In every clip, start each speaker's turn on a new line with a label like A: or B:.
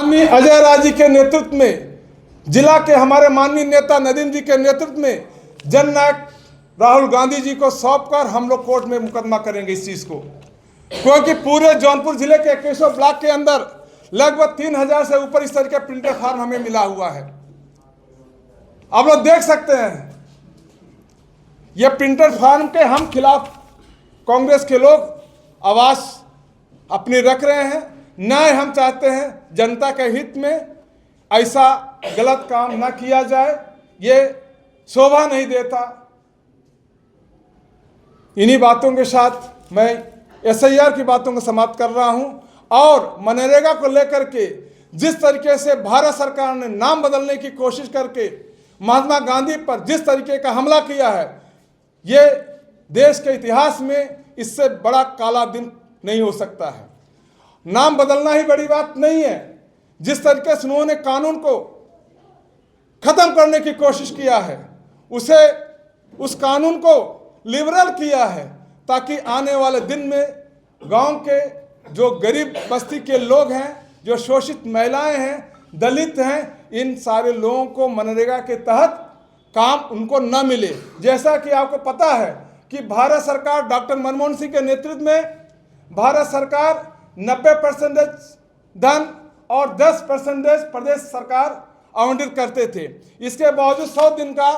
A: माननीय अजय राय जी के नेतृत्व में, जिला के हमारे माननीय नेता नदीम जी के नेतृत्व में जननायक राहुल गांधी जी को सौंपकर हम लोग कोर्ट में मुकदमा करेंगे इस चीज को, क्योंकि पूरे जौनपुर जिले के 2100 ब्लॉक के अंदर लगभग 3000 से ऊपर इस तरह के प्रिंटेड फार्म हमें मिला हुआ है। आप लोग देख सकते हैं, ये प्रिंटेड फार्म के हम खिलाफ कांग्रेस के लोग आवाज अपनी रख रहे हैं। न्याय हम चाहते हैं, जनता के हित में ऐसा गलत काम ना किया जाए, ये शोभा नहीं देता। इन्हीं बातों के साथ मैं एसआईआर की बातों को समाप्त कर रहा हूं और मनरेगा को लेकर के जिस तरीके से भारत सरकार ने नाम बदलने की कोशिश करके महात्मा गांधी पर जिस तरीके का हमला किया है, ये देश के इतिहास में इससे बड़ा काला दिन नहीं हो सकता है। नाम बदलना ही बड़ी बात नहीं है। जिस तरीके से उन्होंने कानून को खत्म करने की कोशिश किया है, उस कानून को लिबरल किया है ताकि आने वाले दिन में गांव के जो गरीब बस्ती के लोग हैं, जो शोषित महिलाएं हैं, दलित हैं, इन सारे लोगों को मनरेगा के तहत काम उनको न मिले। जैसा कि आपको पता है कि भारत सरकार डॉक्टर मनमोहन सिंह के नेतृत्व में भारत सरकार 90% धन और 10% प्रदेश सरकार आवंटित करते थे। इसके बावजूद 100 दिन का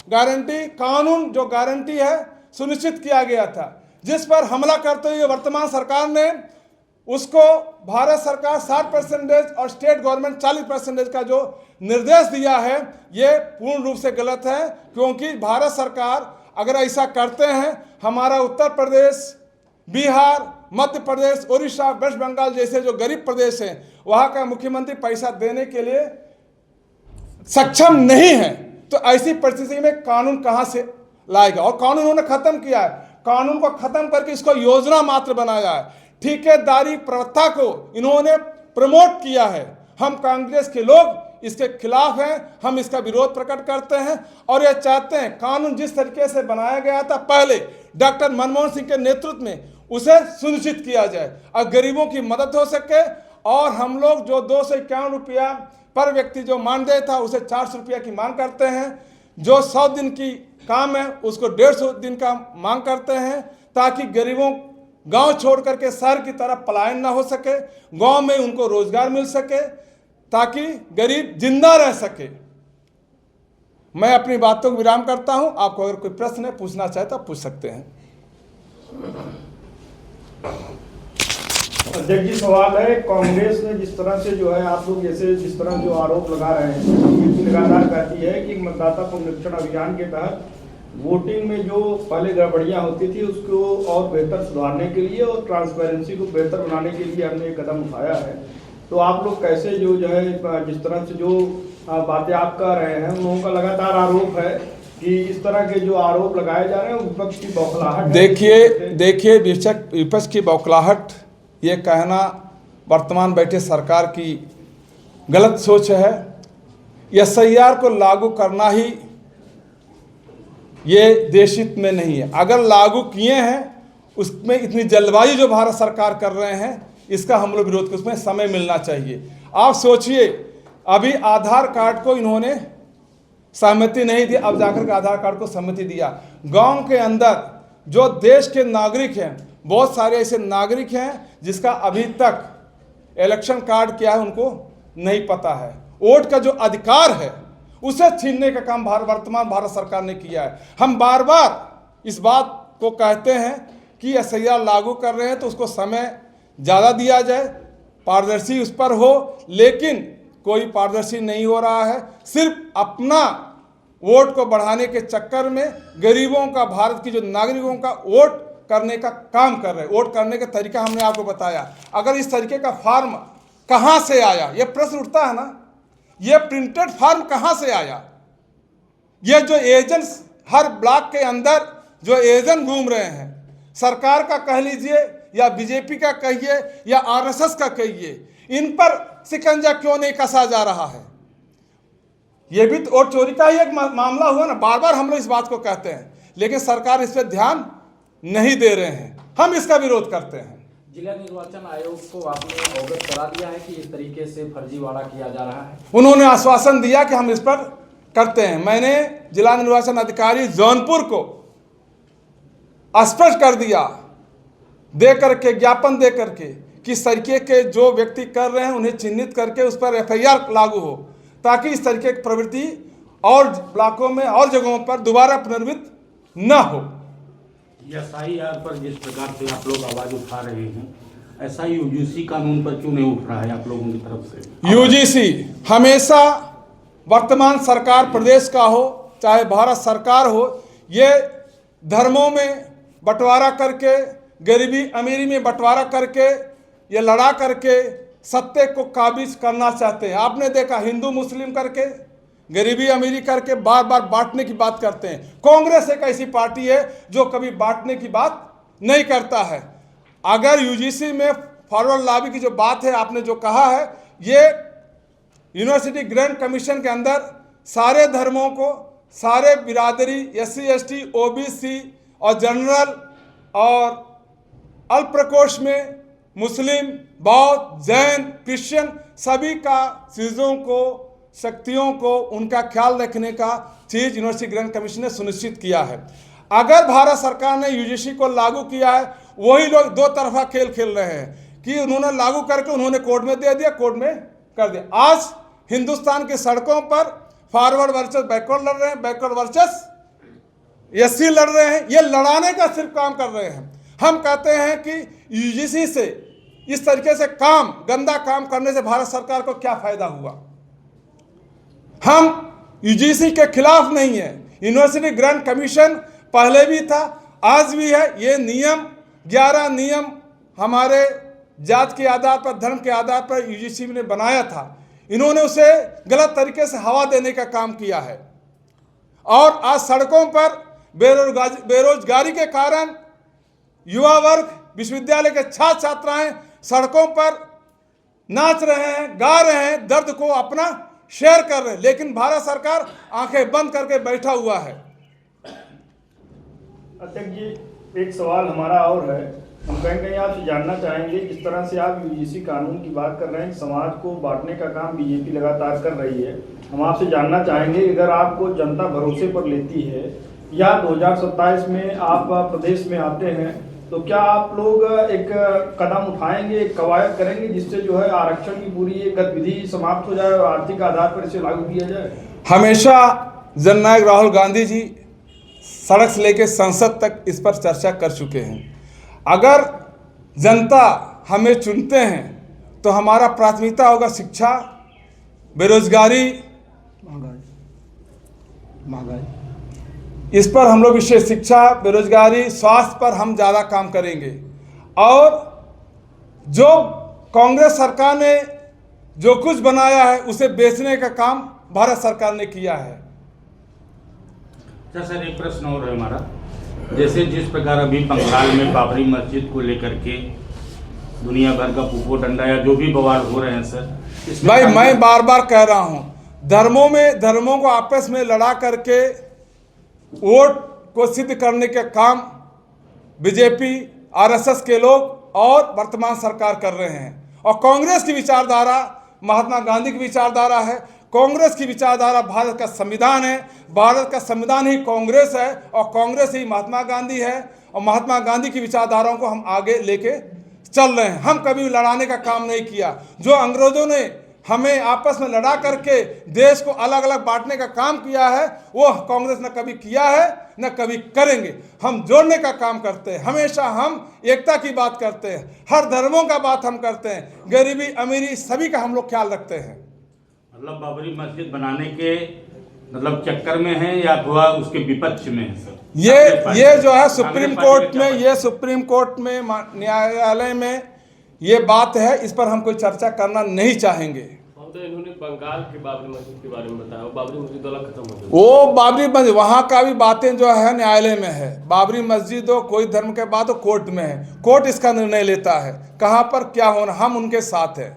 A: गारंटी कानून जो गारंटी है सुनिश्चित किया गया था, जिस पर हमला करते हुए वर्तमान सरकार ने उसको भारत सरकार 60% और स्टेट गवर्नमेंट 40% का जो निर्देश दिया है, ये पूर्ण रूप से गलत है। क्योंकि भारत सरकार अगर ऐसा करते हैं, हमारा उत्तर प्रदेश, बिहार, मध्य प्रदेश, उड़ीसा, वेस्ट बंगाल जैसे जो गरीब प्रदेश हैं, वहाँ का मुख्यमंत्री पैसा देने के लिए सक्षम नहीं है। तो ऐसी परिस्थिति में कानून कहाँ से लाएगा? और कानून उन्होंने खत्म किया है। कानून को खत्म करके इसको योजना मात्र बनाया है। ठेकेदारी प्रथा को इन्होंने प्रमोट किया है। हम कांग्रेस के लोग इसके खिलाफ हैं, हम इसका विरोध प्रकट करते हैं और ये चाहते हैं कानून जिस तरीके से बनाया गया था पहले डॉक्टर मनमोहन सिंह के नेतृत्व में, उसे सुनिश्चित किया जाए और गरीबों की मदद हो सके। और हम लोग जो 251 रुपया पर व्यक्ति जो मानदेय था, उसे 400 रुपया की मांग करते हैं। जो 100 दिन की काम है उसको 150 दिन का मांग करते हैं, ताकि गरीबों गांव छोड़ करके शहर की तरफ पलायन ना हो सके, गांव में उनको रोजगार मिल सके, ताकि गरीब जिंदा रह सके। मैं अपनी बातों को विराम करता हूं। आपको अगर कोई प्रश्न है पूछना चाहे तो आप पूछ सकते हैं।
B: अध्यक्ष जी, सवाल है, कांग्रेस ने जिस तरह से जो है आप लोग जैसे जिस तरह जो आरोप लगा रहे हैं, ये लगातार कहती है कि मतदाता पुनरीक्षण अभियान के तहत वोटिंग में जो पहले गड़बड़ियां होती थी उसको और बेहतर सुधारने के लिए और ट्रांसपेरेंसी को बेहतर बनाने के लिए हमने एक कदम उठाया है। तो आप लोग कैसे जो है जिस तरह से जो बातें आप कह रहे हैं, उन लोगों का लगातार आरोप है कि इस तरह के जो आरोप लगाए जा रहे हैं विपक्ष की बौखलाहट।
A: देखिए विपक्ष की बौखलाहट, ये कहना वर्तमान बैठे सरकार की गलत सोच है। एसआईआर को लागू करना ही ये देश हित में नहीं है। अगर लागू किए हैं, उसमें इतनी जल्दबाजी जो भारत सरकार कर रहे हैं, इसका हम लोग विरोध, उसमें समय मिलना चाहिए। आप सोचिए, अभी आधार कार्ड को इन्होंने सहमति नहीं दी, अब जाकर के आधार कार्ड को सहमति दिया। गांव के अंदर जो देश के नागरिक हैं, बहुत सारे ऐसे नागरिक हैं जिसका अभी तक इलेक्शन कार्ड क्या है उनको नहीं पता है। वोट का जो अधिकार है उसे छीनने का काम वर्तमान भारत सरकार ने किया है। हम बार बार इस बात को कहते हैं कि एसआईआर लागू कर रहे हैं तो उसको समय ज़्यादा दिया जाए, पारदर्शी उस पर हो, लेकिन कोई पारदर्शी नहीं हो रहा है। सिर्फ अपना वोट को बढ़ाने के चक्कर में गरीबों का, भारत की जो नागरिकों का वोट करने का काम कर रहे हैं। वोट करने का तरीका हमने आपको बताया। अगर इस तरीके का फॉर्म कहाँ से आया, ये प्रश्न उठता है ना, ये प्रिंटेड फॉर्म कहाँ से आया? ये जो एजेंट्स हर ब्लॉक के अंदर जो एजेंट घूम रहे हैं, सरकार का कह लीजिए या बीजेपी का कहिए या आरएसएस का कहिए, इन पर शिकंजा क्यों नहीं कसा जा रहा है? ये भी वोट चोरी का ही एक मामला हुआ ना। बार बार हम लोग इस बात को कहते हैं, लेकिन सरकार इस पर ध्यान नहीं दे रहे हैं। हम इसका विरोध करते हैं।
C: जिला निर्वाचन आयोग को आपने अवगत करा दिया है कि इस तरीके से फर्जीवाड़ा किया जा रहा है?
A: उन्होंने आश्वासन दिया कि हम इस पर करते हैं। मैंने जिला निर्वाचन अधिकारी जौनपुर को स्पष्ट कर दिया, दे करके ज्ञापन दे करके कि इस तरीके के जो व्यक्ति कर रहे हैं उन्हें चिन्हित करके उस पर FIR लागू हो, ताकि इस तरीके की प्रवृत्ति और ब्लॉकों में और जगहों पर दोबारा पुनर्वित न हो।
D: SIR पर जिस प्रकार से आप लोग आवाज उठा रहे हैं, ऐसा UGC कानून पर क्यों नहीं उठ रहा है आप लोगों की तरफ से?
A: UGC हमेशा वर्तमान सरकार प्रदेश का हो चाहे भारत सरकार हो, ये धर्मों में बंटवारा करके, गरीबी अमीरी में बंटवारा करके, ये लड़ा करके सत्य को काबिज करना चाहते हैं। आपने देखा हिंदू मुस्लिम करके, गरीबी अमीरी करके बार बार बांटने की बात करते हैं। कांग्रेस एक ऐसी पार्टी है जो कभी बांटने की बात नहीं करता है। अगर UGC में फॉरवर्ड लॉबी की जो बात है, आपने जो कहा है, ये यूनिवर्सिटी ग्रांट कमीशन के अंदर सारे धर्मों को, सारे बिरादरी, SC ST OBC और जनरल और अल्प प्रकोष्ठ में मुस्लिम, बौद्ध, जैन, क्रिश्चियन सभी का चीज़ों को, शक्तियों को, उनका ख्याल रखने का चीज़ यूनिवर्सिटी ग्रांट कमीशन ने सुनिश्चित किया है। अगर भारत सरकार ने UGC को लागू किया है, वही लोग दो तरफा खेल खेल रहे हैं कि उन्होंने लागू करके उन्होंने कोर्ट में दे दिया, कोर्ट में कर दिया। आज हिंदुस्तान की सड़कों पर फॉरवर्ड वर्सेस बैकवर्ड लड़ रहे हैं, बैकवर्ड वर्सेस SC लड़ रहे हैं। ये लड़ाने का सिर्फ काम कर रहे हैं। हम कहते हैं कि UGC से इस तरीके से काम, गंदा काम करने से भारत सरकार को क्या फायदा हुआ। हम UGC के खिलाफ नहीं है। यूनिवर्सिटी ग्रांट कमीशन पहले भी था, आज भी है। ये नियम 11 नियम हमारे जात के आधार पर, धर्म के आधार पर UGC ने बनाया था। इन्होंने उसे गलत तरीके से हवा देने का काम किया है और आज सड़कों पर बेरोजगारी के कारण युवा वर्ग, विश्वविद्यालय के छात्र छात्राएं सड़कों पर नाच रहे हैं, गा रहे हैं, दर्द को अपना शेयर कर रहे हैं, लेकिन भारत सरकार आंखें बंद करके बैठा हुआ है।
B: अध्यक्ष जी, एक सवाल हमारा और है। हम कहीं कहीं आपसे जानना चाहेंगे, जिस तरह से आप UGC कानून की बात कर रहे हैं, समाज को बांटने का काम BJP लगातार कर रही है। हम आपसे जानना चाहेंगे, अगर आपको जनता भरोसे पर लेती है या 2027 में आप प्रदेश में आते हैं, तो क्या आप लोग एक कदम उठाएंगे, एक कवायद करेंगे जिससे जो है आरक्षण की पूरी एक गतिविधि समाप्त हो जाए और आर्थिक आधार पर इसे लागू किया जाए?
A: हमेशा जननायक राहुल गांधी जी सड़क से लेकर संसद तक इस पर चर्चा कर चुके हैं। अगर जनता हमें चुनते हैं तो हमारा प्राथमिकता होगा शिक्षा, बेरोजगारी, महंगाई। इस पर हम लोग विशेष शिक्षा, बेरोजगारी, स्वास्थ्य पर हम ज़्यादा काम करेंगे। और जो कांग्रेस सरकार ने जो कुछ बनाया है उसे बेचने का काम भारत सरकार ने किया है।
D: अच्छा सर, एक प्रश्न और है हमारा। जैसे जिस प्रकार अभी बंगाल में बाबरी मस्जिद को लेकर के दुनिया भर का फूफो डंडा या जो भी बवाल हो रहे हैं सर,
A: भाई मैं बार बार कह रहा हूँ, धर्मों को आपस में लड़ा करके वोट को सिद्ध करने के काम BJP RSS के लोग और वर्तमान सरकार कर रहे हैं। और कांग्रेस की विचारधारा महात्मा गांधी की विचारधारा है। कांग्रेस की विचारधारा भारत का संविधान है। भारत का संविधान ही कांग्रेस है और कांग्रेस ही महात्मा गांधी है। और महात्मा गांधी की विचारधाराओं को हम आगे लेके चल रहे हैं। हम कभी लड़ाने का काम नहीं किया। जो अंग्रेजों ने हमें आपस में लड़ा करके देश को अलग अलग बांटने का काम किया है, वो कांग्रेस ने कभी किया है न कभी करेंगे। हम जोड़ने का काम करते हैं। हमेशा हम एकता की बात करते हैं, हर धर्मों का बात हम करते हैं, गरीबी अमीरी सभी का हम लोग ख्याल रखते हैं।
D: मतलब बाबरी मस्जिद बनाने के मतलब चक्कर में है या अथवा उसके विपक्ष में है सर?
A: ये जो है सुप्रीम कोर्ट में न्यायालय में ये बात है, इस पर हम कोई चर्चा करना नहीं चाहेंगे।
E: इन्होंने बंगाल के बाबरी मस्जिद के बारे में बताया, बाबरी मस्जिद वाला खत्म हो गया।
A: वो बाबरी मस्जिद वहाँ का भी बातें जो है न्यायालय में है। बाबरी मस्जिद हो, कोई धर्म के बात हो, कोर्ट में है। कोर्ट इसका निर्णय लेता है कहाँ पर क्या होना, हम उनके साथ हैं।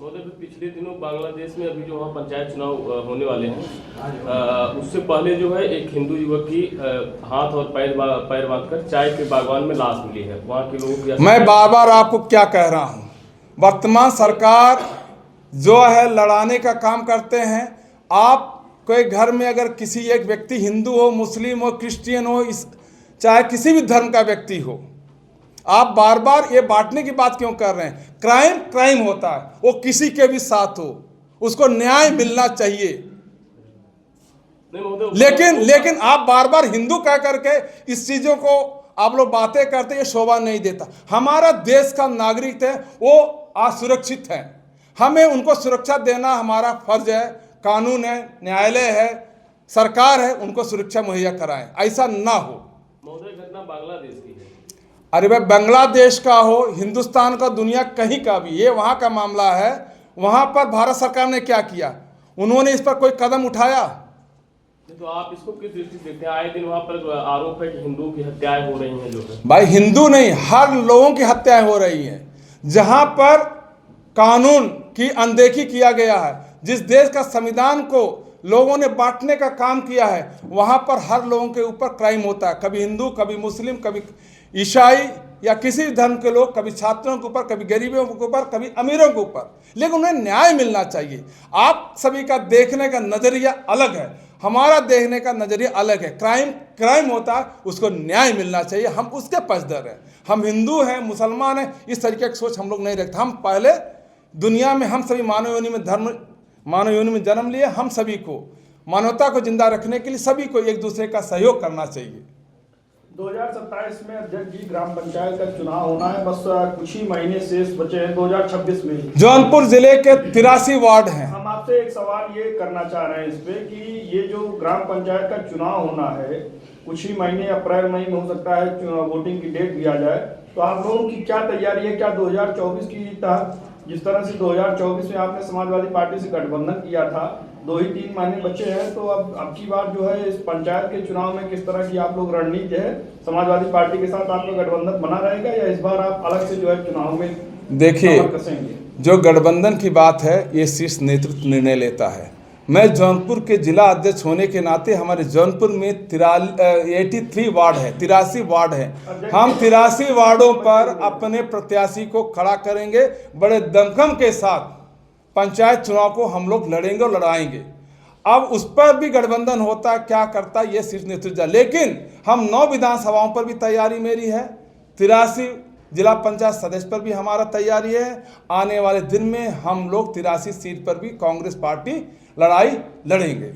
E: महोदय, पिछले दिनों बांग्लादेश में अभी जो वहाँ पंचायत चुनाव होने वाले हैं, उससे पहले जो है एक हिंदू युवक की हाथ और पैर बांधकर चाय के बागवान में लाश मिली है। वहाँ के लोगों की
A: मैं बार बार आपको क्या कह रहा हूँ, वर्तमान सरकार जो है लड़ाने का काम करते हैं। आप कोई घर में अगर किसी एक व्यक्ति हिंदू हो, मुस्लिम हो, क्रिश्चियन हो, चाहे किसी भी धर्म का व्यक्ति हो, आप बार बार ये बांटने की बात क्यों कर रहे हैं? क्राइम क्राइम होता है, वो किसी के भी साथ हो, उसको न्याय मिलना चाहिए। लेकिन आप बार बार हिंदू कह करके इस चीजों को आप लोग बातें करते, ये शोभा नहीं देता। हमारा देश का नागरिक है, वो असुरक्षित है, हमें उनको सुरक्षा देना हमारा फर्ज है। कानून है, न्यायालय है, सरकार है, उनको सुरक्षा मुहैया कराएं, ऐसा ना हो।
E: महोदय, घटना बांग्लादेश की है।
A: अरे भाई, बांग्लादेश का हो, हिंदुस्तान का, दुनिया कहीं का भी, ये वहाँ का मामला है। वहाँ पर भारत सरकार ने क्या किया? उन्होंने इस पर कोई कदम उठाया?
E: तो आप इसको किस दृष्टि से देखते हैं? आए दिन वहाँ पर आरोप है कि हिंदुओं की हत्याएं हो रही हैं। जो है
A: भाई, हिंदू नहीं, हर लोगों की हत्याएं हो रही हैं। जहाँ पर कानून की अनदेखी किया गया है, जिस देश का संविधान को लोगों ने बांटने का काम किया है, वहाँ पर हर लोगों के ऊपर क्राइम होता है। कभी हिंदू, कभी मुस्लिम, कभी ईसाई या किसी भी धर्म के लोग, कभी छात्रों के ऊपर, कभी गरीबों के ऊपर, कभी अमीरों के ऊपर। लेकिन उन्हें न्याय मिलना चाहिए। आप सभी का देखने का नज़रिया अलग है, हमारा देखने का नज़रिया अलग है। क्राइम क्राइम होता है, उसको न्याय मिलना चाहिए, हम उसके पक्षधर हैं। हम हिंदू हैं, मुसलमान हैं, इस तरीके की सोच हम लोग नहीं रखते। हम पहले दुनिया में हम सभी मानव योनि में जन्म लिए। हम सभी को मानवता को जिंदा रखने के लिए सभी को एक दूसरे का सहयोग करना चाहिए।
B: 2027 में अध्यक्ष जी ग्राम पंचायत का चुनाव होना है, बस कुछ ही महीने शेष बचे हैं 2026 में ही।
A: जौनपुर जिले के 83 वार्ड हैं।
B: हम आपसे एक सवाल ये करना चाह रहे हैं इस पे कि ये जो ग्राम पंचायत का चुनाव होना है, कुछ ही महीने, अप्रैल मई में हो सकता है वोटिंग की डेट भी आ जाए, तो आप लोगों की क्या तैयारी है? क्या 2024 की तहत, जिस तरह से 2024 में आपने समाजवादी पार्टी से गठबंधन किया था, 2-3 महीने बचे हैं, तो अब की बार जो है इस पंचायत के चुनाव में किस तरह की आप लोग रणनीति है? समाजवादी पार्टी के साथ आपका गठबंधन बना रहेगा या इस बार आप अलग से जो है चुनाव में
A: देखिए,
B: कसेंगे? जो
A: गठबंधन की बात है, ये शीर्ष नेतृत्व निर्णय लेता है। मैं जौनपुर के जिला अध्यक्ष होने के नाते, हमारे जौनपुर में 83 वार्ड है, 83 वार्ड है। हम 83 वार्डों पर अपने प्रत्याशी को खड़ा करेंगे। बड़े दमखम के साथ पंचायत चुनाव को हम लोग लड़ेंगे और लड़ाएंगे। अब उस पर भी गठबंधन होता क्या करता, ये शीर्ष नेतृत्व। लेकिन हम 9 विधानसभाओं पर भी तैयारी मेरी है, 83 जिला पंचायत सदस्य पर भी हमारा तैयारी है। आने वाले दिन में हम लोग 83 सीट पर भी कांग्रेस पार्टी लड़ाई लड़ेंगे।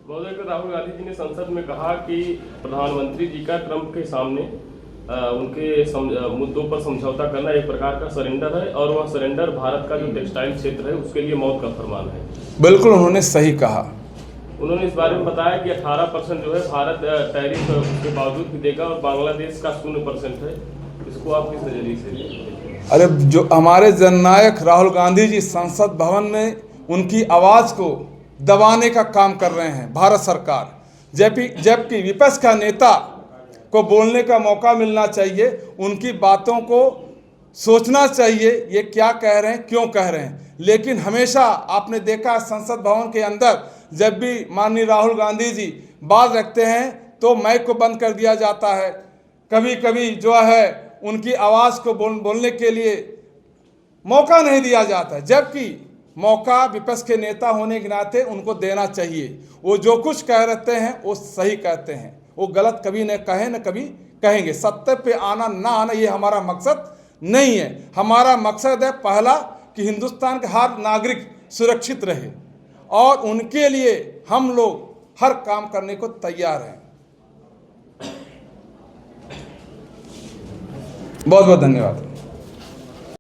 E: महोदय, राहुल गांधी जी ने संसद में कहा कि प्रधानमंत्री जी का ट्रंप के सामने उनके मुद्दों पर समझौता करना एक प्रकार का सरेंडर है, और वह सरेंडर भारत का जो टेक्सटाइल क्षेत्र है उसके लिए मौत का फरमान है।
A: बिल्कुल, उन्होंने सही कहा।
E: उन्होंने इस बारे में बताया कि 18% जो है भारत टैरिफ के बावजूद भी देगा, और बांग्लादेश का 0% है। इसको आप किस नजरिए से?
A: अरे, जो हमारे जननायक राहुल गांधी जी संसद भवन में उनकी आवाज़ को दबाने का काम कर रहे हैं भारत सरकार, जबकि विपक्ष का नेता को बोलने का मौका मिलना चाहिए, उनकी बातों को सोचना चाहिए, ये क्या कह रहे हैं, क्यों कह रहे हैं। लेकिन हमेशा आपने देखा संसद भवन के अंदर जब भी माननीय राहुल गांधी जी बात रखते हैं तो माइक को बंद कर दिया जाता है। कभी कभी जो है उनकी आवाज़ को बोलने के लिए मौका नहीं दिया जाता, जबकि मौका विपक्ष के नेता होने के नाते उनको देना चाहिए। वो जो कुछ कह रहे हैं वो सही कहते हैं, वो गलत कभी न कहें न कभी कहेंगे। सत्य पे आना ना आना ये हमारा मकसद नहीं है। हमारा मकसद है पहला कि हिंदुस्तान के हर नागरिक सुरक्षित रहे, और उनके लिए हम लोग हर काम करने को तैयार हैं। बहुत बहुत धन्यवाद।